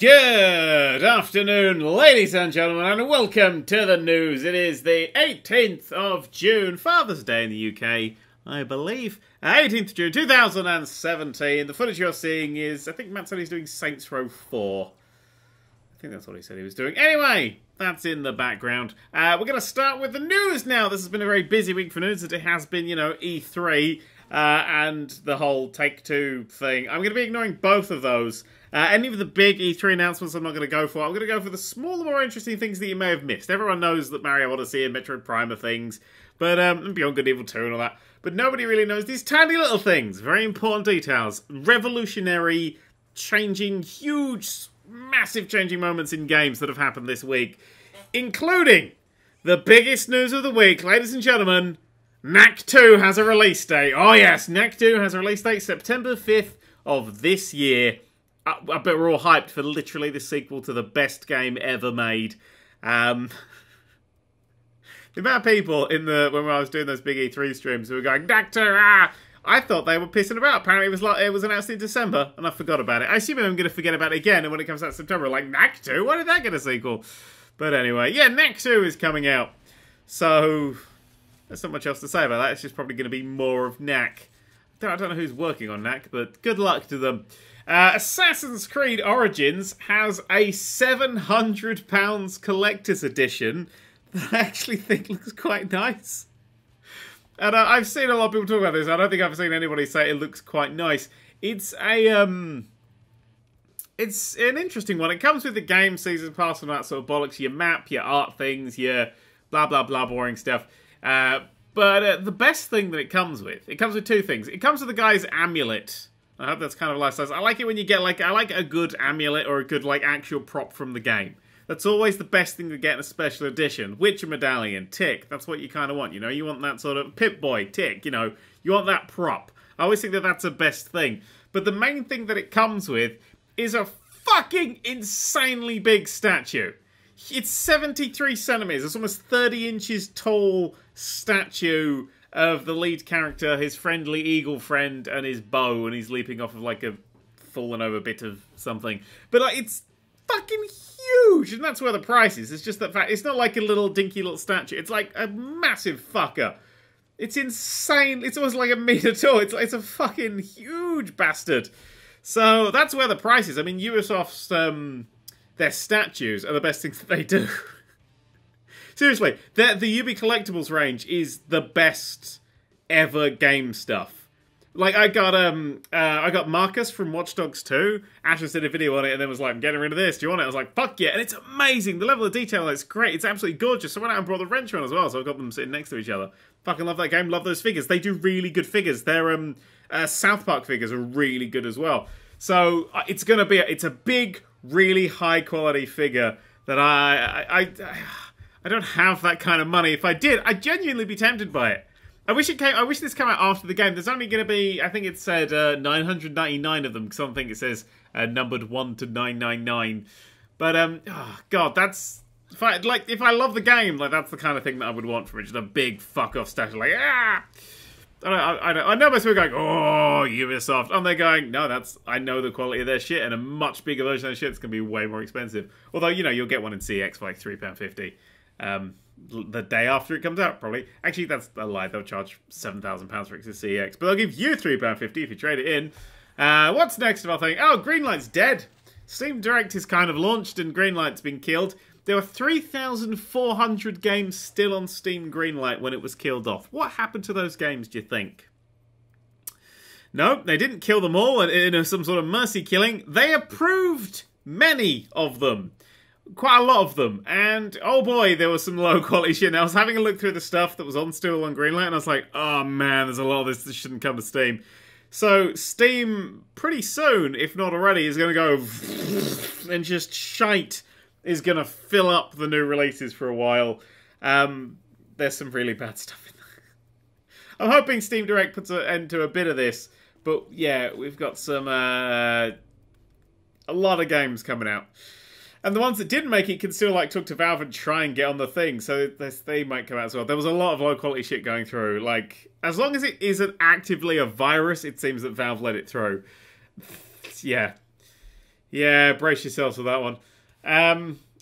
Good afternoon, ladies and gentlemen, and welcome to the news. It is the 18th of June, Father's Day in the UK, I believe. 18th June 2017. The footage you're seeing is, I think Matt said he's doing Saints Row 4. I think that's what he said he was doing. Anyway, that's in the background. We're going to start with the news now. This has been a very busy week for news, as it has been, you know, E3 and the whole Take-Two thing. I'm going to be ignoring both of those. Any of the big E3 announcements I'm not going to go for. I'm going to go for the smaller, more interesting things that you may have missed. Everyone knows that Mario Odyssey and Metroid Prime are things, but and Beyond Good and Evil 2 and all that. But nobody really knows these tiny little things. Very important details. Revolutionary, changing, huge, massive changing moments in games that have happened this week. Including the biggest news of the week, ladies and gentlemen. Knack2 has a release date. Oh yes, Knack2 has a release date, September 5th of this year. I bet we're all hyped for literally the sequel to the best game ever made. The amount of people when I was doing those big E3 streams who were going, Knack2, I thought they were pissing about. Apparently it was announced in December, and I forgot about it. I assume I'm going to forget about it again, and when it comes out in September, I'm like, Knack2? Why did that get a sequel? But anyway, yeah, Knack2 is coming out. So, there's not much else to say about that. It's just probably going to be more of Knack. I don't know who's working on Knack, but good luck to them. Assassin's Creed Origins has a £700 collector's edition that I actually think looks quite nice. And I've seen a lot of people talk about this. I don't think I've seen anybody say it looks quite nice. It's it's an interesting one. It comes with the game season pass and that sort of bollocks. Your map, your art things, your blah blah blah boring stuff. But the best thing that it comes with two things. It comes with the guy's amulet. I hope that's kind of life size. I like it when you get, I like a good amulet or a good, actual prop from the game. That's always the best thing to get in a special edition. Witcher medallion, tick. That's what you kind of want, you know? You want that sort of Pip-Boy, tick, you know? You want that prop. I always think that that's the best thing. But the main thing that it comes with is a fucking insanely big statue. It's 73 centimeters. It's almost 30 inches tall statue of the lead character, his friendly eagle friend, and his bow, and he's leaping off of a fallen over bit of something. But it's fucking huge, and that's where the price is. It's just that fact. It's not like a little dinky little statue. It's like a massive fucker. It's insane. It's almost like a meter tall. It's a fucking huge bastard. So that's where the price is. I mean, Ubisoft's their statues are the best things that they do. Seriously, the Ubi Collectibles range is the best ever game stuff. I got Marcus from Watch Dogs 2. Asher did a video on it and then was like, I'm getting rid of this. Do you want it? I was like, fuck yeah. And it's amazing. The level of detail is great. It's absolutely gorgeous. So I went out and brought the wrench on as well. So I've got them sitting next to each other. Fucking love that game. Love those figures. They do really good figures. Their South Park figures are really good as well. So it's a big, really high quality figure that I don't have that kind of money. If I did, I'd genuinely be tempted by it. I wish this came out after the game. There's only going to be, I think it said 999 of them, because I don't think it says numbered 1 to 999. But oh god, that's if I love the game, that's the kind of thing that I would want from it. Just a big fuck off statue, I know most people are going, oh, Ubisoft, and they're going, no, I know the quality of their shit, and a much bigger version of their shit is going to be way more expensive. Although, you know, you'll get one in CX for £3.50. The day after it comes out, probably. Actually, that's a lie. They'll charge £7,000 for it to CX, but they'll give you £3.50 if you trade it in. What's next? I think, oh, Greenlight's dead. Steam Direct is kind of launched, and Greenlight's been killed. There were 3,400 games still on Steam Greenlight when it was killed off. What happened to those games, do you think? No, they didn't kill them all in some sort of mercy killing. They approved many of them. Quite a lot of them. And, oh boy, there was some low-quality shit. And I was having a look through the stuff that was still on Greenlight, and I was like, oh man, there's a lot of this that shouldn't come to Steam. So, Steam, pretty soon, if not already, is going to go and just shite is going to fill up the new releases for a while. There's some really bad stuff in there. I'm hoping Steam Direct puts an end to a bit of this. But yeah, we've got some a lot of games coming out. And the ones that didn't make it can still talk to Valve and try and get on the thing. So they might come out as well. There was a lot of low quality shit going through. As long as it isn't actively a virus, it seems that Valve let it through. Yeah. Yeah, brace yourselves for that one.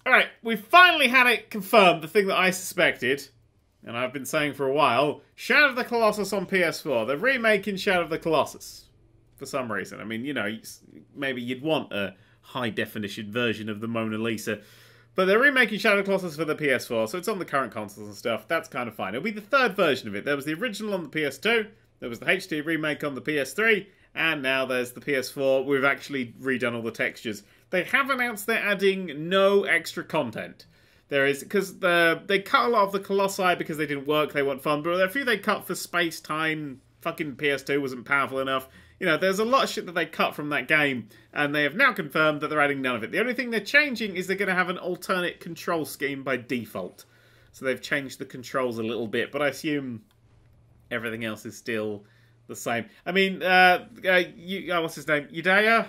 Alright, we finally had it confirmed, the thing that I suspected, and I've been saying for a while. Shadow of the Colossus on PS4. They're remaking Shadow of the Colossus. For some reason. I mean, you know, maybe you'd want a high-definition version of the Mona Lisa. But they're remaking Shadow of the Colossus for the PS4, so it's on the current consoles and stuff. That's kind of fine. It'll be the third version of it. There was the original on the PS2, there was the HD remake on the PS3, and now there's the PS4. We've actually redone all the textures. They have announced they're adding no extra content. There is, because they cut a lot of the Colossi because they didn't work, they weren't fun, but there are a few they cut for space-time. Fucking PS2 wasn't powerful enough. You know, there's a lot of shit that they cut from that game, and they have now confirmed that they're adding none of it. The only thing they're changing is they're going to have an alternate control scheme by default. So they've changed the controls a little bit, but I assume everything else is still the same. I mean, what's his name? Ueda?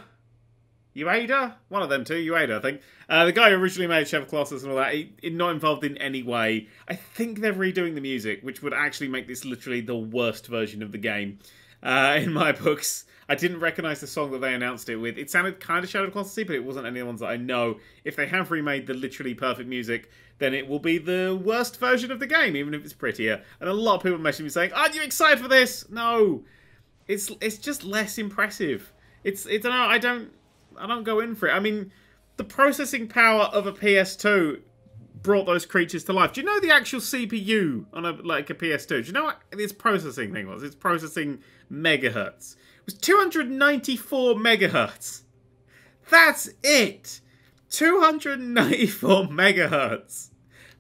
One of them two, Ueda, I think. The guy who originally made Shadow of the Colossus and all that, he's not involved in any way. I think they're redoing the music, which would actually make this literally the worst version of the game. In my books, I didn't recognise the song that they announced it with. It sounded kind of Shadow of the Colossus, but it wasn't any of the ones that I know. If they have remade the literally perfect music, then it will be the worst version of the game, even if it's prettier. And a lot of people messaging me saying, "Aren't you excited for this?" No, it's just less impressive. I don't go in for it. I mean, the processing power of a PS2 brought those creatures to life. Do you know the actual CPU on a PS2? Do you know what its processing thing was? It's processing megahertz. It was 294 megahertz. That's it. 294 megahertz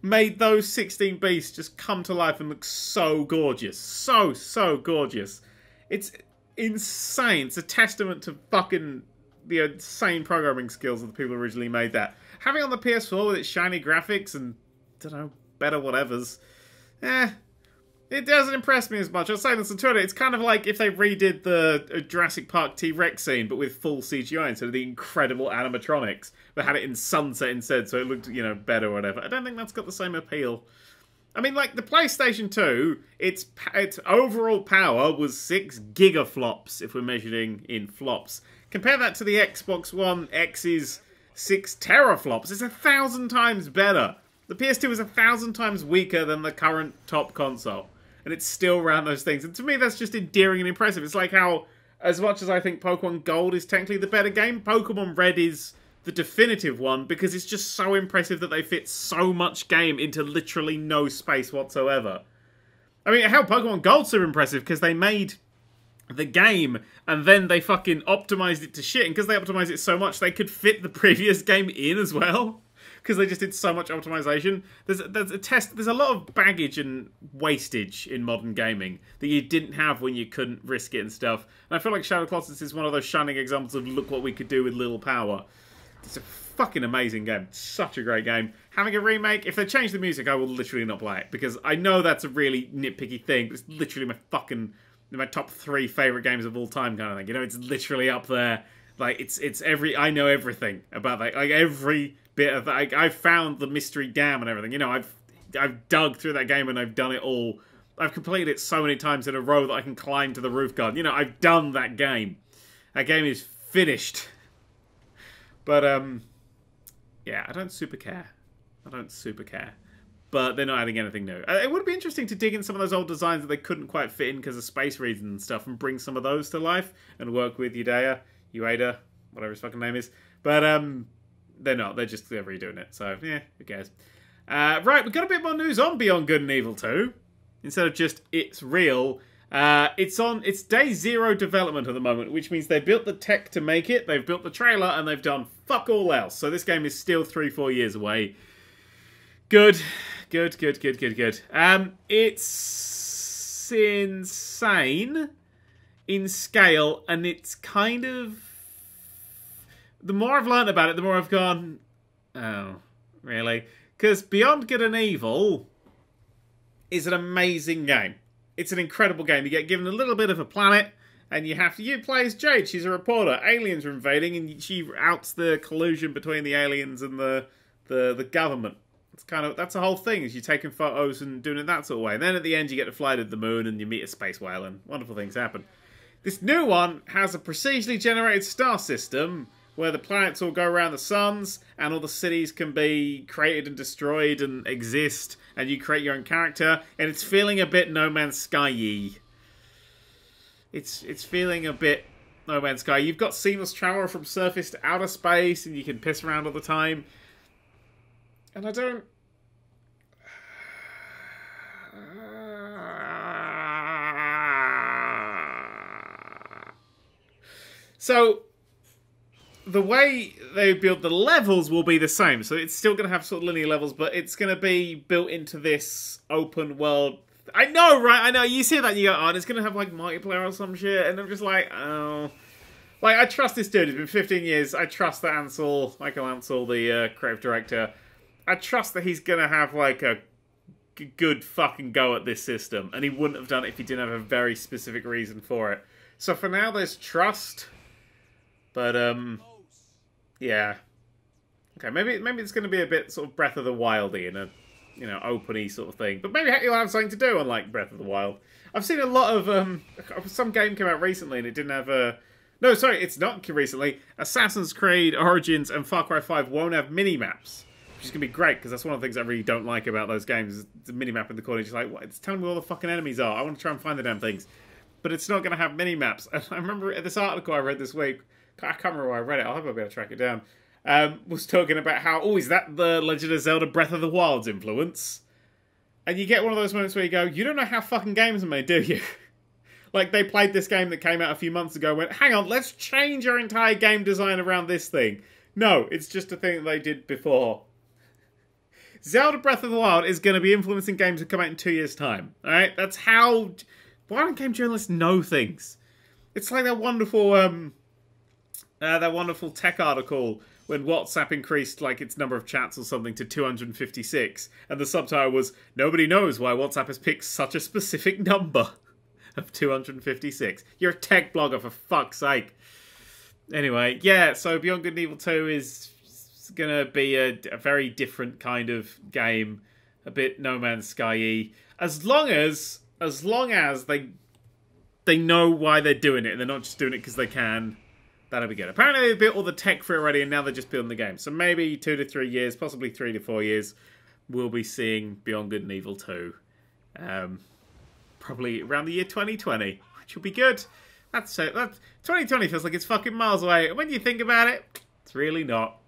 made those 16 beasts just come to life and look so gorgeous. So gorgeous. It's insane. It's a testament to fucking the insane programming skills of the people who originally made that. Having it on the PS4 with its shiny graphics and, I don't know, better whatevers, it doesn't impress me as much. I was saying this on Twitter, it's kind of like if they redid the Jurassic Park T-Rex scene, but with full CGI instead of the incredible animatronics, but had it in sunset instead, so it looked, you know, better or whatever. I don't think that's got the same appeal. I mean, like, the PlayStation 2, its overall power was 6 gigaflops, if we're measuring in flops. Compare that to the Xbox One X's 6 teraflops. It's 1,000 times better. The PS2 is 1,000 times weaker than the current top console. And it's still around those things. And to me, that's just endearing and impressive. It's like how, as much as I think Pokemon Gold is technically the better game, Pokemon Red is the definitive one because it's just so impressive that they fit so much game into literally no space whatsoever. I mean, hell, Pokemon Gold's super impressive because they made the game and then they fucking optimized it to shit, and because they optimized it so much they could fit the previous game in as well because they just did so much optimization. There's a lot of baggage and wastage in modern gaming that you didn't have when you couldn't risk it and stuff, and I feel like Shadow of the Colossus is one of those shining examples of look what we could do with little power. It's a fucking amazing game. Such a great game. Having a remake, if they change the music, I will literally not play it. Because I know that's a really nitpicky thing, but it's literally my top 3 favourite games of all time kind of thing. You know, it's literally up there. Like, I know everything about that. Like, every bit of that. I found the mystery dam and everything. You know, I've dug through that game and I've done it all. I've completed it so many times in a row that I can climb to the roof garden. You know, I've done that game. That game is finished. But, yeah, I don't super care. But they're not adding anything new. It would be interesting to dig in some of those old designs that they couldn't quite fit in because of space reasons and stuff and bring some of those to life and work with Ueda, whatever his fucking name is. But, they're not. They're redoing it. So, yeah, who cares? Right, we've got a bit more news on Beyond Good and Evil 2. Instead of just, it's real. It's day 0 development at the moment, which means they built the tech to make it, they've built the trailer, and they've done fuck all else. So this game is still 3-4 years away. Good. It's insane in scale, and it's kind of... The more I've learned about it, the more I've gone, oh, really? Because Beyond Good and Evil is an amazing game. It's an incredible game. You get given a little bit of a planet, and you play as Jade. She's a reporter. Aliens are invading, and she outs the collusion between the aliens and the government. That's the whole thing, is you're taking photos and doing it that sort of way. And then at the end, you get to fly to the moon, and you meet a space whale, and wonderful things happen. This new one has a procedurally generated star system where the planets all go around the suns, and all the cities can be created and destroyed and exist, and you create your own character, and it's feeling a bit No Man's Sky-y. It's feeling a bit No Man's Sky. You've got seamless travel from surface to outer space, and you can piss around all the time. And I don't... So, the way they build the levels will be the same. So it's still going to have sort of linear levels, but it's going to be built into this open world. I know, right? I know. You see that and you go, oh, and it's going to have like multiplayer or some shit. And I'm just like, oh. Like, I trust this dude. It's been 15 years. I trust that Michael Ansel, the creative director, I trust that he's going to have like a good fucking go at this system. And he wouldn't have done it if he didn't have a very specific reason for it. So for now, there's trust. But, yeah. Okay, maybe it's going to be a bit sort of Breath of the Wild-y in a, you know, open-y sort of thing. But maybe he'll have something to do unlike Breath of the Wild. I've seen a lot of, some game came out recently and it didn't have a... No, sorry, it's not recently. Assassin's Creed Origins and Far Cry 5 won't have mini-maps. Which is going to be great, because that's one of the things I really don't like about those games. The mini-map in the corner, just like, what? It's telling me where all the fucking enemies are. I want to try and find the damn things. But it's not going to have mini-maps. And I remember this article I read this week, I can't remember where I read it, I hope I'll be able to track it down, was talking about how, oh, is that the Legend of Zelda Breath of the Wild's influence? And you get one of those moments where you go, you don't know how fucking games are made, do you? Like, they played this game that came out a few months ago and went, hang on, let's change our entire game design around this thing. No, it's just a thing that they did before. Zelda Breath of the Wild is going to be influencing games that come out in 2 years' time. Alright? That's how... Why don't game journalists know things? It's like that wonderful tech article when WhatsApp increased like its number of chats or something to 256, and the subtitle was, nobody knows why WhatsApp has picked such a specific number of 256. You're a tech blogger, for fuck's sake. Anyway, yeah, so Beyond Good and Evil 2 is gonna be a very different kind of game, a bit No Man's Sky-y, as long as they know why they're doing it and they're not just doing it because they can. That'll be good. Apparently they built all the tech for it already and now they're just building the game. So maybe 2 to 3 years, possibly 3 to 4 years, we'll be seeing Beyond Good and Evil 2. Probably around the year 2020, which will be good. That's 2020 feels like it's fucking miles away. And when you think about it, it's really not.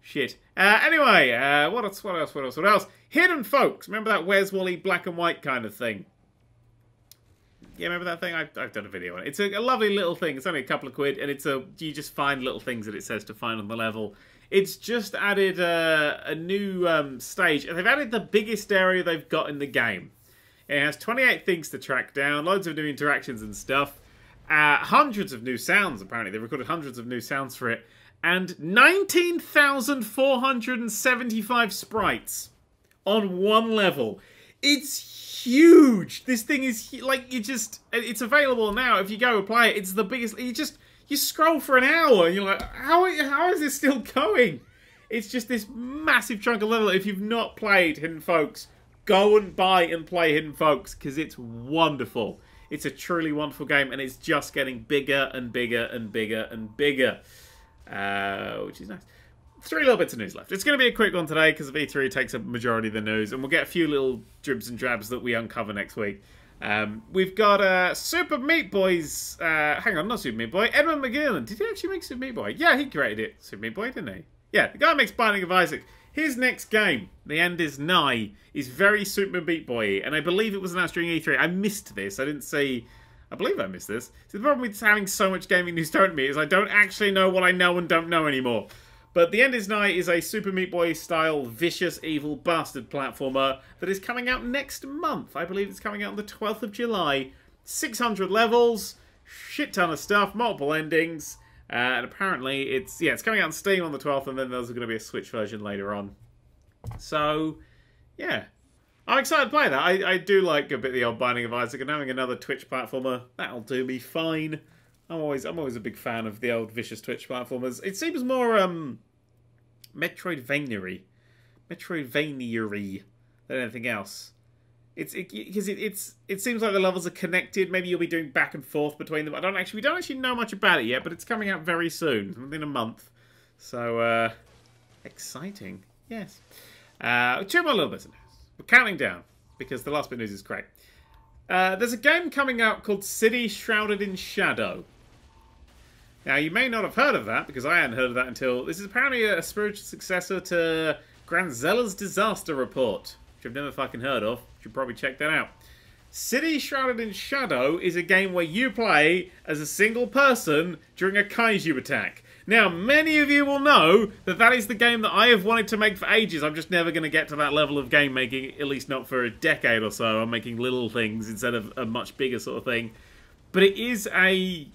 Shit. Anyway, what else? Hidden Folks. Remember that Where's Wally black and white kind of thing? Yeah, remember that thing? I've done a video on it. It's a lovely little thing. It's only a couple of quid, and you just find little things that it says to find on the level. It's just added a new stage, and they've added the biggest area they've got in the game. It has 28 things to track down, loads of new interactions and stuff, hundreds of new sounds, apparently. They've recorded hundreds of new sounds for it, and 19,475 sprites on one level. It's huge. This thing is like, it's available now. If you go play it, it's the biggest. You scroll for an hour and you're like, how is this still going? It's just this massive chunk of level. If you've not played Hidden Folks, go and buy and play Hidden Folks because it's wonderful. It's a truly wonderful game and it's just getting bigger and bigger and bigger and bigger, which is nice. 3 little bits of news left. It's going to be a quick one today because V3 takes a majority of the news, and we'll get a few little dribs and drabs that we uncover next week. We've got Super Meat Boy's... hang on, not Super Meat Boy. Edmund McGillen. Did he actually make Super Meat Boy? Yeah, he created it. Super Meat Boy, didn't he? Yeah, the guy who makes Binding of Isaac. His next game, The End Is Nigh, is very Super Meat Boy-y, and I believe it was announced during E3. I missed this. I didn't see... I believe I missed this. So the problem with having so much gaming news thrown at me is I don't actually know what I know and don't know anymore. But The End Is Nigh is a Super Meat Boy style vicious evil bastard platformer that is coming out next month. I believe it's coming out on the 12th of July. 600 levels, shit ton of stuff, multiple endings, and apparently it's coming out on Steam on the 12th, and then there's going to be a Switch version later on. So, yeah. I'm excited to play that. I do like a bit of the old Binding of Isaac, and having another Twitch platformer, that'll do me fine. I'm always a big fan of the old vicious Twitch platformers. It seems more Metroidvania-y than anything else. It seems like the levels are connected. Maybe you'll be doing back and forth between them. We don't actually know much about it yet, but it's coming out very soon, within a month. So, exciting. Yes. Two more little bits of news. We're counting down, because the last bit of news is great. There's a game coming out called City Shrouded in Shadow. Now, you may not have heard of that, because I hadn't heard of that until... This is apparently a spiritual successor to Granzella's Disaster Report, which I've never fucking heard of. You should probably check that out. City Shrouded in Shadow is a game where you play as a single person during a kaiju attack. Now, many of you will know that that is the game that I have wanted to make for ages. I'm just never going to get to that level of game making, at least not for a decade or so. I'm making little things instead of a much bigger sort of thing. But it is a...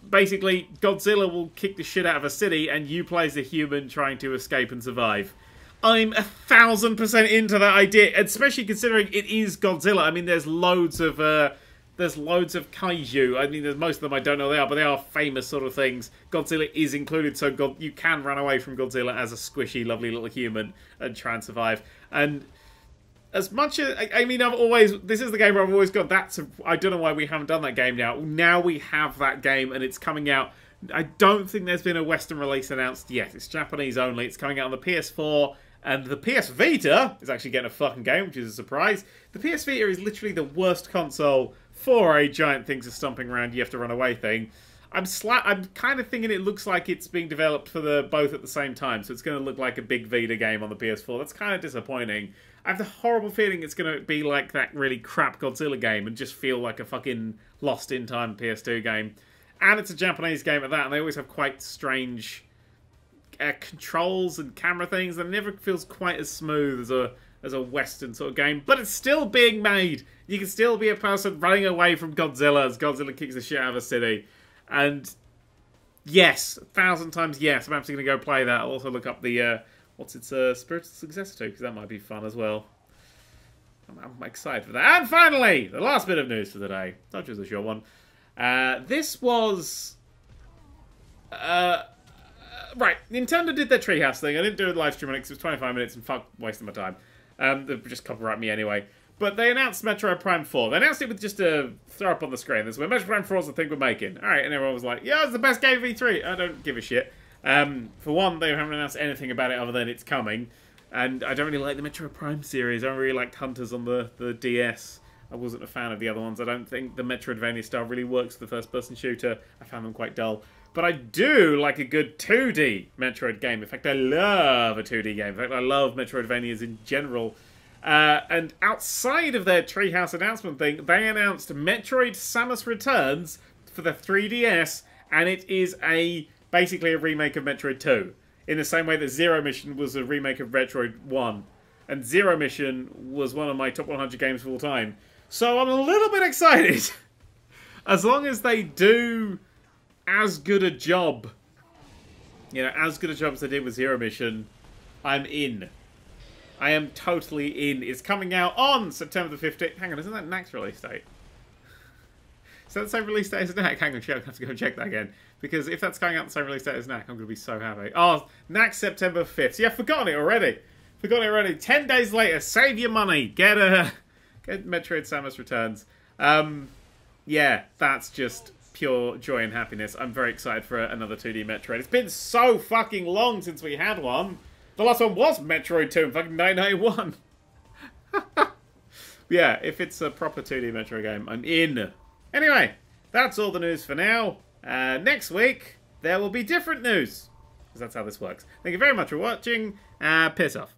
Basically, Godzilla will kick the shit out of a city, and you play as a human trying to escape and survive. I'm 1,000% into that idea, especially considering it is Godzilla. I mean, there's loads of kaiju. I mean, there's most of them I don't know they are, but they are famous sort of things. Godzilla is included, so you can run away from Godzilla as a squishy, lovely little human and try and survive. And as much as... I mean, this is the game where I've always gone, I don't know why we haven't done that game now. Now we have that game, and it's coming out. I don't think there's been a Western release announced yet. It's Japanese only. It's coming out on the PS4, and the PS Vita is actually getting a fucking game, which is a surprise. The PS Vita is literally the worst console for a giant things are stomping around, you have to run away thing. I'm kind of thinking it looks like it's being developed for both at the same time, so it's going to look like a big Vita game on the PS4. That's kind of disappointing. I have the horrible feeling it's going to be like that really crap Godzilla game and just feel like a fucking lost in time PS2 game. And it's a Japanese game at that, and they always have quite strange controls and camera things, and it never feels quite as smooth as a Western sort of game. But it's still being made. You can still be a person running away from Godzilla as Godzilla kicks the shit out of a city. And yes, 1,000 times yes, I'm actually going to go play that. I'll also look up the, what's its spiritual successor to, because that might be fun as well. I'm excited for that. And finally, the last bit of news for the day. Not just a short one. This was... right, Nintendo did their Treehouse thing. I didn't do a live stream on it because it was 25 minutes and fuck wasting my time. They just copyright me anyway. But they announced Metroid Prime 4. They announced it with just a throw up on the screen. This is where Metroid Prime 4 is the thing we're making. Alright, and everyone was like, yeah, it's the best game of E3. I don't give a shit. For one, they haven't announced anything about it other than it's coming. And I don't really like the Metroid Prime series. I don't really like Hunters on the DS. I wasn't a fan of the other ones. I don't think the Metroidvania style really works for the first-person shooter. I found them quite dull. But I do like a good 2D Metroid game. In fact, I love a 2D game. In fact, I love Metroidvanias in general. And outside of their Treehouse announcement thing, they announced Metroid Samus Returns for the 3DS, and it is basically a remake of Metroid 2. In the same way that Zero Mission was a remake of Metroid 1. And Zero Mission was one of my top 100 games of all time. So I'm a little bit excited. As long as they do as good a job, as good a job as they did with Zero Mission, I'm in. I am totally in. It's coming out on September the 15th. Hang on, isn't that Knack's release date? Is that the same release date as Knack? Hang on, I have to go check that again. Because if that's going out the same release date as Knack, I'm going to be so happy. Oh, Knack September 5th. See, I've forgotten it already. 10 days later, save your money. Get Metroid Samus Returns. Yeah, that's just pure joy and happiness. I'm very excited for another 2D Metroid. It's been so fucking long since we had one. The last one was Metroid 2 in fucking 1991. Yeah, if it's a proper 2D Metroid game, I'm in. Anyway, that's all the news for now. Next week, there will be different news. Because that's how this works. Thank you very much for watching. Piss off.